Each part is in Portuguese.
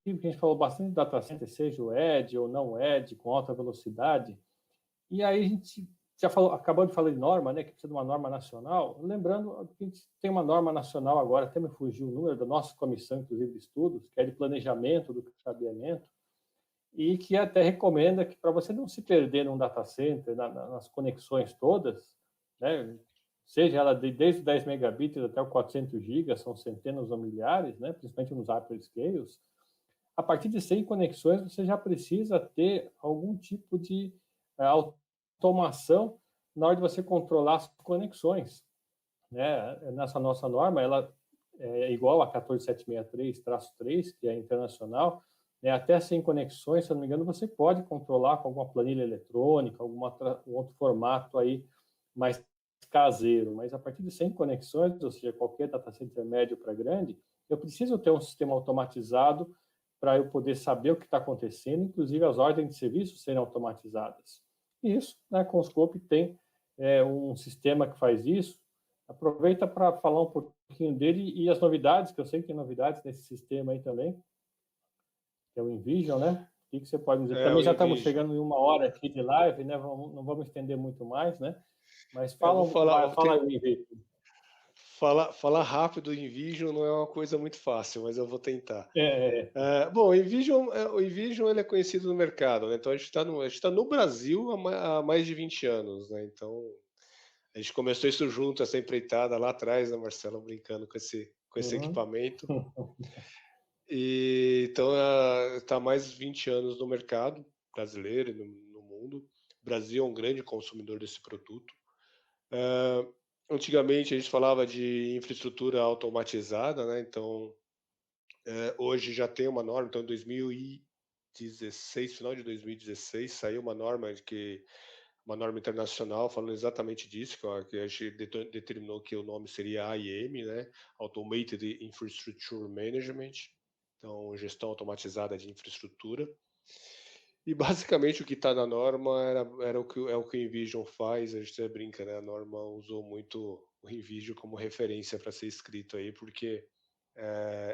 que a gente falou bastante de data center, seja o edge ou não edge, com alta velocidade, e aí a gente já falou, acabou de falar de norma, né, que precisa de uma norma nacional, lembrando que a gente tem uma norma nacional agora, até me fugiu o número da nossa comissão, inclusive de estudos, que é de planejamento do cabeamento, e que até recomenda que para você não se perder num data center, nas conexões todas, né, seja ela desde 10 megabits até o 400 gigas, são centenas ou milhares, né, principalmente nos hyperscales, a partir de 100 conexões você já precisa ter algum tipo de automação na hora de você controlar as conexões, né? Nessa nossa norma, ela é igual a 14763-3, que é internacional, né? Até 100 conexões, se eu não me engano, você pode controlar com alguma planilha eletrônica, um outro formato aí mais caseiro, mas a partir de 100 conexões, ou seja, qualquer data center médio para grande, eu preciso ter um sistema automatizado para eu poder saber o que está acontecendo, inclusive as ordens de serviço serem automatizadas. E isso, né, com o Scope tem um sistema que faz isso. Aproveita para falar um pouquinho dele e as novidades, que eu sei que tem novidades nesse sistema aí também, que é o Envision, né? O que você pode dizer? Também O já estamos Envision. chegando em 1 hora aqui de live, né? Não vamos estender muito mais, né? Mas Eu vou falar, fala aí o Envision. falar rápido o Envision não é uma coisa muito fácil, mas eu vou tentar. É, Bom, o Envision ele é conhecido no mercado, né? Então a gente tá no Brasil há mais de 20 anos, né? Então a gente começou isso junto, essa empreitada lá atrás, né, Marcelo, brincando com esse uhum. equipamento. E então está há mais de 20 anos no mercado brasileiro e no mundo. O Brasil é um grande consumidor desse produto. Antigamente a gente falava de infraestrutura automatizada, né? Então hoje já tem uma norma, então em 2016, final de 2016, saiu uma norma internacional falando exatamente disso, que a gente determinou que o nome seria AIM, né? Automated Infrastructure Management, então gestão automatizada de infraestrutura. E basicamente o que está na norma era o que o Envision faz, a gente até brinca, né? A norma usou muito o Envision como referência para ser escrito aí, porque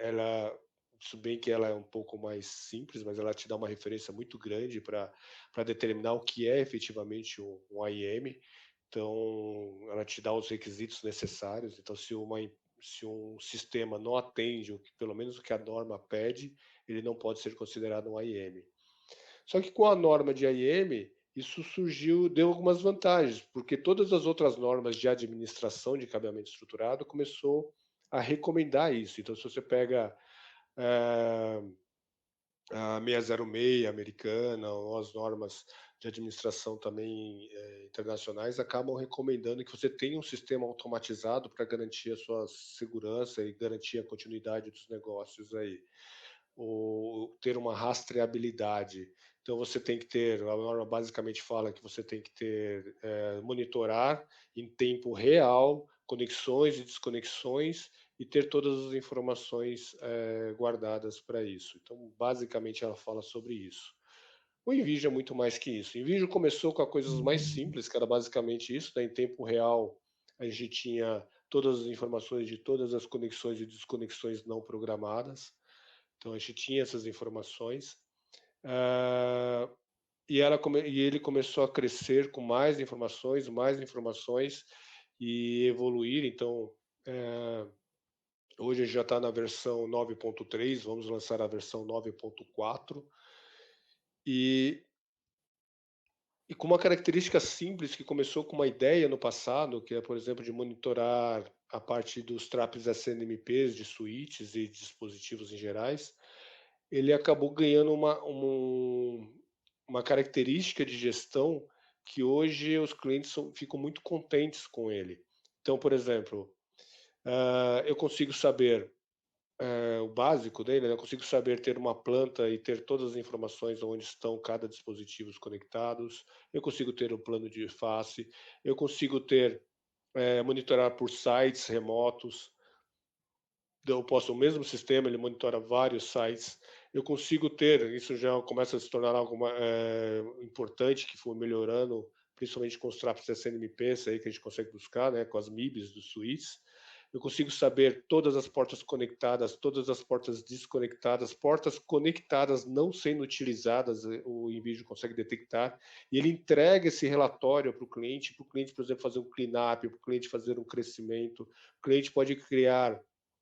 ela, se bem que ela é um pouco mais simples, mas ela te dá uma referência muito grande para determinar o que é efetivamente um IEM. Então, ela te dá os requisitos necessários. Então, se um sistema não atende pelo menos o que a norma pede, ele não pode ser considerado um IEM. Só que com a norma de IEM, isso deu algumas vantagens, porque todas as outras normas de administração de cabeamento estruturado começou a recomendar isso. Então, se você pega a 606 americana ou as normas de administração também internacionais acabam recomendando que você tenha um sistema automatizado para garantir a sua segurança e garantir a continuidade dos negócios aí, ou ter uma rastreabilidade. Então você tem que ter, a norma basicamente fala que você tem que ter, monitorar em tempo real conexões e desconexões e ter todas as informações guardadas para isso. Então basicamente ela fala sobre isso. O Envision é muito mais que isso. O Envision começou com coisas mais simples, que era basicamente isso, né? Em tempo real a gente tinha todas as informações de todas as conexões e desconexões não programadas. Então a gente tinha essas informações. E ele começou a crescer com mais informações e evoluir. Então, hoje já está na versão 9.3, vamos lançar a versão 9.4. E com uma característica simples que começou com uma ideia no passado, que é, por exemplo, de monitorar a parte dos traps SNMPs de switches e dispositivos em gerais, ele acabou ganhando uma característica de gestão que hoje os clientes ficam muito contentes com ele. Então, por exemplo, eu consigo saber o básico dele, né? Eu consigo saber ter uma planta e ter todas as informações onde estão cada dispositivo conectados. Eu consigo ter um plano de face. Eu consigo monitorar por sites remotos. Então, eu posso, o mesmo sistema, ele monitora vários sites. Eu consigo isso já começa a se tornar algo importante, que foi melhorando, principalmente com os traps SNMPs aí que a gente consegue buscar, né, com as MIBs dos suítes. eu consigo saber todas as portas conectadas, todas as portas desconectadas, portas conectadas não sendo utilizadas, o InVision consegue detectar, e ele entrega esse relatório para o cliente, por exemplo, fazer um cleanup, para o cliente fazer um crescimento, o cliente pode criar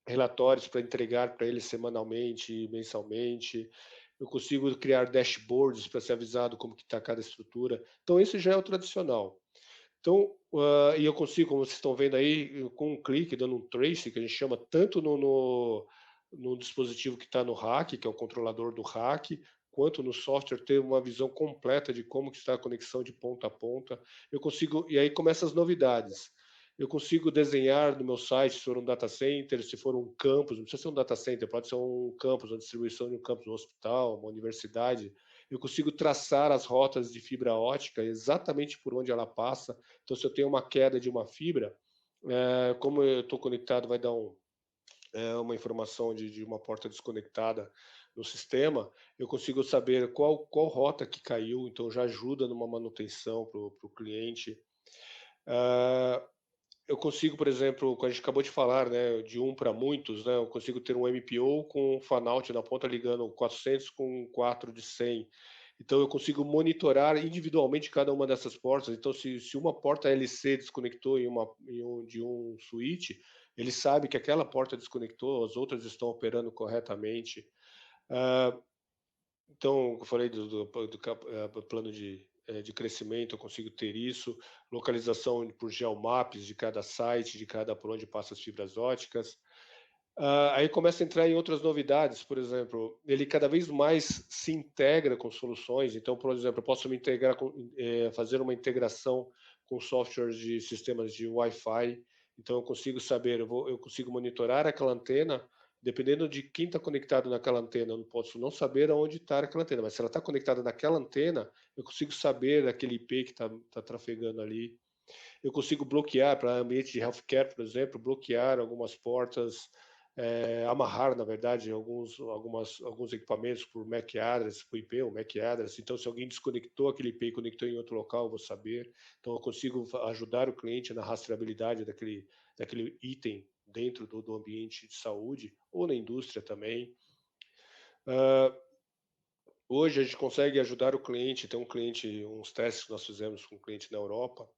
relatórios para entregar para ele semanalmente, mensalmente, eu consigo criar dashboards para ser avisado como que está cada estrutura. Então, esse já é o tradicional. Então, e eu consigo, como vocês estão vendo aí, com um clique, dando um trace, que a gente chama tanto no dispositivo que está no rack, que é o controlador do rack, quanto no software, ter uma visão completa de como que está a conexão de ponta a ponta. Eu consigo, e aí começam as novidades. Eu consigo desenhar no meu site, se for um data center, se for um campus, não precisa ser um data center, pode ser um campus, uma distribuição de um campus, um hospital, uma universidade. Eu consigo traçar as rotas de fibra ótica exatamente por onde ela passa. Então, se eu tenho uma queda de uma fibra, como eu estou conectado, vai dar uma informação de uma porta desconectada no sistema, eu consigo saber qual rota que caiu, então já ajuda numa manutenção para o cliente. Eu consigo, por exemplo, como a gente acabou de falar, né, de um para muitos, né, eu consigo ter um MPO com um fan-out na ponta ligando 400 com 4 de 100. Então, eu consigo monitorar individualmente cada uma dessas portas. Então, se uma porta LC desconectou de um switch, ele sabe que aquela porta desconectou, as outras estão operando corretamente. Então, eu falei do plano de crescimento, eu consigo ter isso, localização por geomaps de cada site, por onde passam as fibras óticas. Aí começa a entrar em outras novidades, por exemplo, ele cada vez mais se integra com soluções. Então, por exemplo, eu posso fazer uma integração com softwares de sistemas de Wi-Fi. Então, eu consigo saber, eu consigo monitorar aquela antena. Dependendo de quem está conectado naquela antena, eu não posso não saber aonde está aquela antena, mas se ela está conectada naquela antena, eu consigo saber aquele IP que está trafegando ali. Eu consigo bloquear para ambiente de healthcare, por exemplo, bloquear algumas portas, amarrar, na verdade, alguns equipamentos por MAC address, por IP ou MAC address. Então, se alguém desconectou aquele IP e conectou em outro local, eu vou saber. Então, eu consigo ajudar o cliente na rastreabilidade daquele item dentro do ambiente de saúde ou na indústria também. Hoje a gente consegue ajudar o cliente. Tem uns testes que nós fizemos com um cliente na Europa,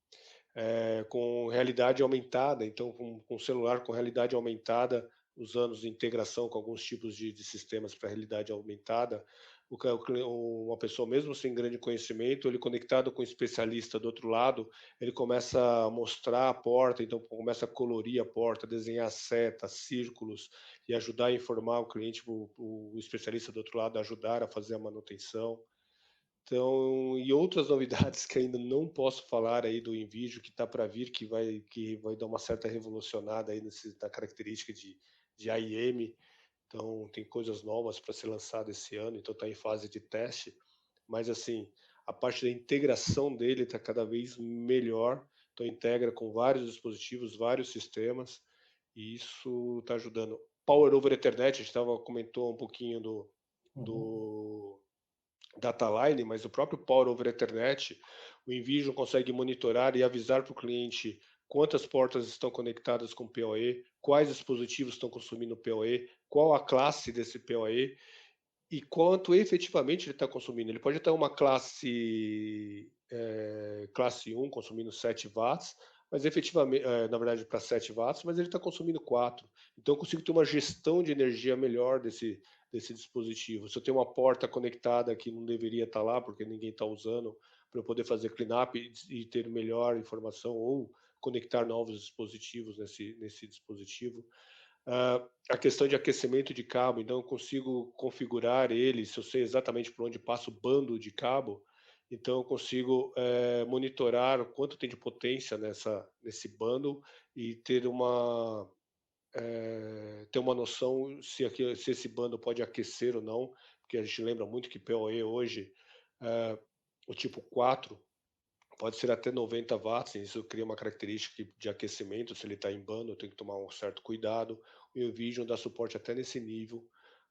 com realidade aumentada. Então, com celular com realidade aumentada, usando integração com alguns tipos de sistemas para realidade aumentada, uma pessoa mesmo sem grande conhecimento, ele conectado com um especialista do outro lado, ele começa a mostrar a porta, então começa a colorir a porta, desenhar setas, círculos e ajudar a informar o cliente, o especialista do outro lado ajudar a fazer a manutenção. Então, e outras novidades que ainda não posso falar aí do InVision que está para vir, que vai dar uma certa revolucionada aí na característica de AIM. Então, tem coisas novas para ser lançado esse ano, então está em fase de teste. Mas, assim, a parte da integração dele está cada vez melhor. Então, integra com vários dispositivos, vários sistemas, e isso está ajudando. Power over Ethernet, a gente comentou um pouquinho do data line, mas o próprio Power over Ethernet, o InVision consegue monitorar e avisar para o cliente quantas portas estão conectadas com PoE, quais dispositivos estão consumindo PoE, qual a classe desse PoE e quanto efetivamente ele está consumindo. Ele pode ter uma classe 1 consumindo 7 watts, mas efetivamente, na verdade, para 7 watts, mas ele está consumindo 4. Então, eu consigo ter uma gestão de energia melhor desse dispositivo. Se eu tenho uma porta conectada que não deveria estar lá, porque ninguém está usando, para eu poder fazer cleanup e ter melhor informação, ou conectar novos dispositivos nesse dispositivo. A questão de aquecimento de cabo, então eu consigo configurar ele, se eu sei exatamente por onde passa o bando de cabo, então eu consigo monitorar o quanto tem de potência nesse bundle e ter uma noção se esse bundle pode aquecer ou não, porque a gente lembra muito que PoE hoje, o tipo 4, pode ser até 90 watts, isso cria uma característica de aquecimento, se ele está em bando, tem que tomar um certo cuidado. O InVision dá suporte até nesse nível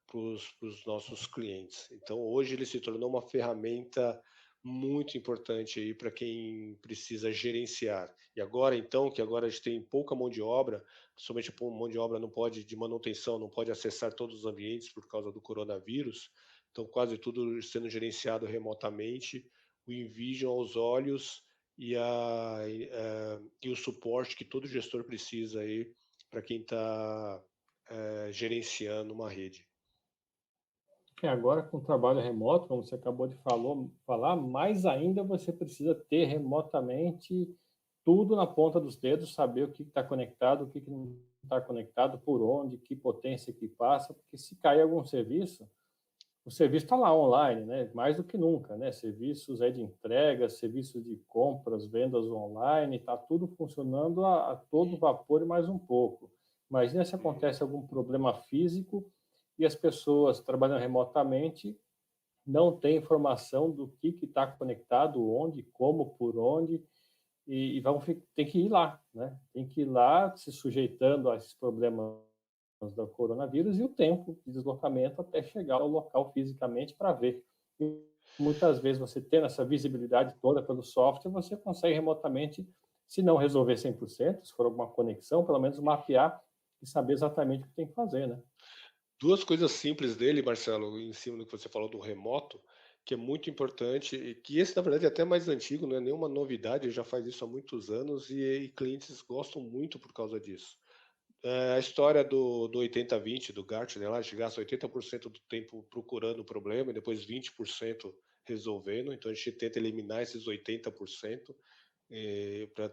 para os nossos clientes. Então, hoje ele se tornou uma ferramenta muito importante aí para quem precisa gerenciar. E agora, então, que agora a gente tem pouca mão de obra, principalmente a mão de obra não pode, de manutenção, não pode acessar todos os ambientes por causa do coronavírus, então quase tudo sendo gerenciado remotamente, o Envision aos olhos e o suporte que todo gestor precisa aí para quem está gerenciando uma rede. E agora, com o trabalho remoto, como você acabou de falar, mais ainda você precisa ter remotamente tudo na ponta dos dedos, saber o que está conectado, o que não está conectado, por onde, que potência que passa, porque se cair algum serviço, o serviço está lá online, né? Mais do que nunca, né? Serviços de entrega, serviços de compras, vendas online, está tudo funcionando a todo vapor e mais um pouco. Imagina se acontece algum problema físico e as pessoas trabalhando remotamente não têm informação do que está conectado, onde, como, por onde, e tem que ir lá, né? Tem que ir lá se sujeitando a esses problemas do coronavírus e o tempo de deslocamento até chegar ao local fisicamente para ver. E muitas vezes você tendo essa visibilidade toda pelo software, você consegue remotamente, se não resolver 100%, se for alguma conexão, pelo menos mapear e saber exatamente o que tem que fazer, né? Duas coisas simples dele, Marcelo, em cima do que você falou do remoto, que é muito importante, e que esse, na verdade, é até mais antigo, não é nenhuma novidade, ele já faz isso há muitos anos e clientes gostam muito por causa disso. A história do 80-20, do Gartner, lá, a gente gasta 80% do tempo procurando o problema e depois 20% resolvendo, então a gente tenta eliminar esses 80% para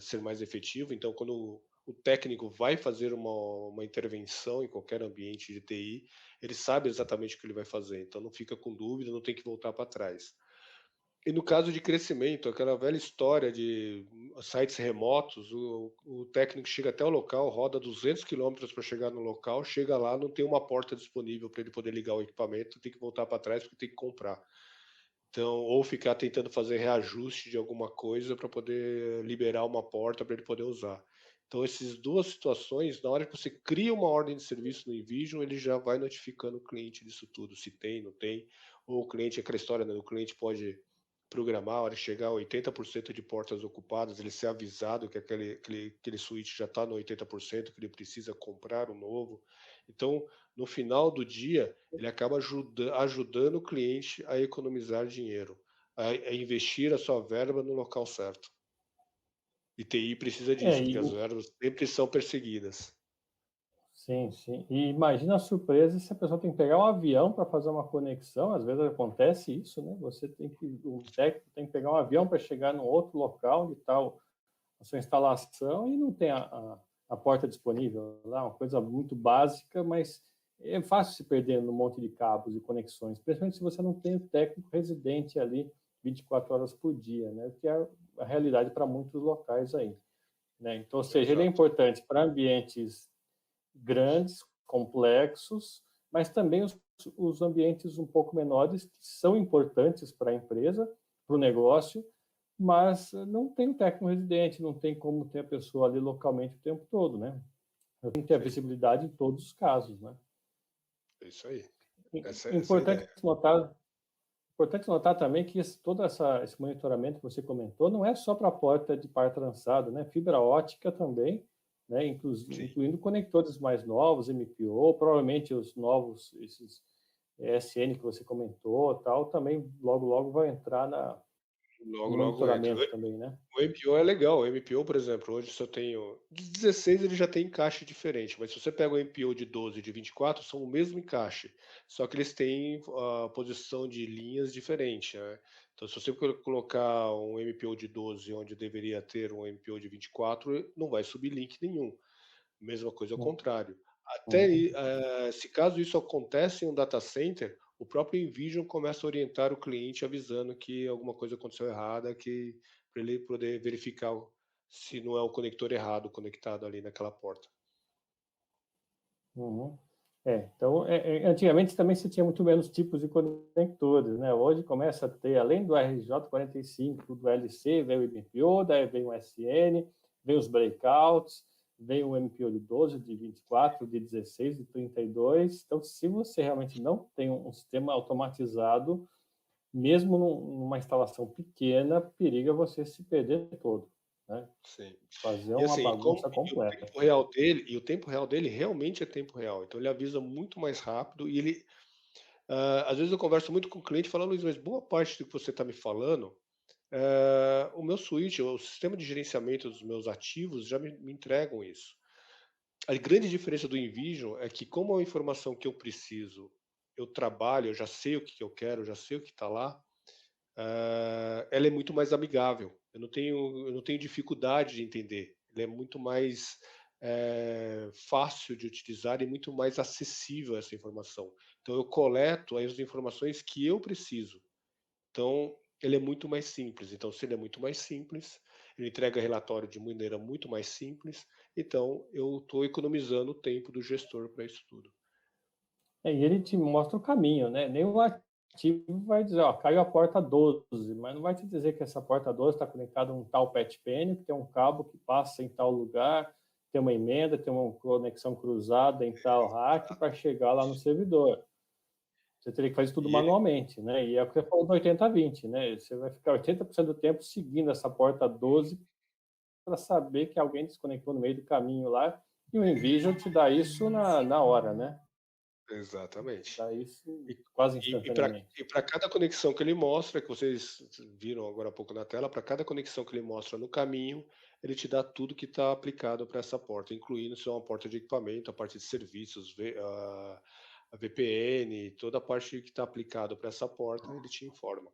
ser mais efetivo. Então, quando o técnico vai fazer uma intervenção em qualquer ambiente de TI, ele sabe exatamente o que ele vai fazer, então não fica com dúvida, não tem que voltar para trás. E no caso de crescimento, aquela velha história de sites remotos, o técnico chega até o local, roda 200 quilômetros para chegar no local, chega lá, não tem uma porta disponível para ele poder ligar o equipamento, tem que voltar para trás porque tem que comprar. Então, ou ficar tentando fazer reajuste de alguma coisa para poder liberar uma porta para ele poder usar. Então, essas duas situações, na hora que você cria uma ordem de serviço no Envision, ele já vai notificando o cliente disso tudo, se tem, não tem, ou o cliente, aquela história, né? O cliente pode programar, a hora de chegar a 80% de portas ocupadas, ele ser avisado que aquele switch já está no 80%, que ele precisa comprar um novo. Então, no final do dia, ele acaba ajudando o cliente a economizar dinheiro, a investir a sua verba no local certo. E TI precisa É, disso, porque as verbas sempre são perseguidas. sim, sim. E imagina a surpresa se a pessoa tem que pegar um avião para fazer uma conexão. Às vezes acontece isso, né? O técnico tem que pegar um avião para chegar num outro local de tal a sua instalação e não tem a porta disponível lá, uma coisa muito básica, mas é fácil se perder no monte de cabos e conexões, principalmente se você não tem o técnico residente ali 24 horas por dia, né? Que é a realidade para muitos locais aí, né? Então, ou seja, ele é Exato. importante para ambientes grandes, complexos, mas também os ambientes um pouco menores que são importantes para a empresa, para o negócio, mas não tem um técnico residente, não tem como ter a pessoa ali localmente o tempo todo, né? Eu tenho que ter a visibilidade em todos os casos, né? É isso aí. Essa é a Importante ideia. notar, importante notar também que esse monitoramento que você comentou não é só para a porta de par trançado, né? Fibra ótica também, né? Sim. Incluindo conectores mais novos, MPO, provavelmente os novos, esses SN que você comentou, tal, também logo vai entrar no Logo, logo entra. monitoramento também, né? O MPO é legal. O MPO, por exemplo, hoje se eu tenho. De 16 ele já tem encaixe diferente, mas se você pega o MPO de 12 e de 24, são o mesmo encaixe, só que eles têm a posição de linhas diferente, né? Então, se você colocar um MPO de 12 onde deveria ter um MPO de 24, não vai subir link nenhum. Mesma coisa ao contrário. Até Uhum. se caso isso acontece em um data center, o próprio Envision começa a orientar o cliente avisando que alguma coisa aconteceu errada, que para ele poder verificar se não é o conector errado conectado ali naquela porta. Uhum. Então, antigamente também se tinha muito menos tipos de conectores, né? Hoje começa a ter, além do RJ45, do LC, vem o MPO, daí vem o SN, vem os breakouts, vem o MPO de 12, de 24, de 16, de 32. Então, se você realmente não tem um sistema automatizado, mesmo numa instalação pequena, periga você se perder todo, né? Sim. Fazer E uma assim, bagunça completa. o tempo real dele realmente é tempo real, então ele avisa muito mais rápido e ele, às vezes eu converso muito com o cliente falando: "Luiz, mas boa parte do que você está me falando, o meu switch, o sistema de gerenciamento dos meus ativos já me entregam isso". A grande diferença do InVision é que como a informação que eu preciso, eu trabalho, eu já sei o que eu quero, eu já sei o que está lá, ela é muito mais amigável. Eu não tenho dificuldade de entender. Ele é muito mais fácil de utilizar e muito mais acessível essa informação. Então eu coleto as informações que eu preciso. Então ele é muito mais simples. Então se ele é muito mais simples, ele entrega relatório de maneira muito mais simples. Então eu estou economizando o tempo do gestor para isso tudo. E ele te mostra o caminho, né? Nem o ativo vai dizer, ó, caiu a porta 12, mas não vai te dizer que essa porta 12 está conectada a um tal pet penny, que tem um cabo que passa em tal lugar, tem uma emenda, tem uma conexão cruzada em tal rack para chegar lá no servidor. Você teria que fazer tudo E ele, manualmente, né? E é o que você falou do 80-20, né? Você vai ficar 80% do tempo seguindo essa porta 12 para saber que alguém desconectou no meio do caminho lá, e o InVision te dá isso na hora, né? Te exatamente. dá isso E quase e instantaneamente. para cada conexão que ele mostra, que vocês viram agora há pouco na tela, para cada conexão que ele mostra no caminho, ele te dá tudo que está aplicado para essa porta, incluindo se é uma porta de equipamento, a parte de serviços, a VPN, toda a parte que está aplicado para essa porta, ele te informa.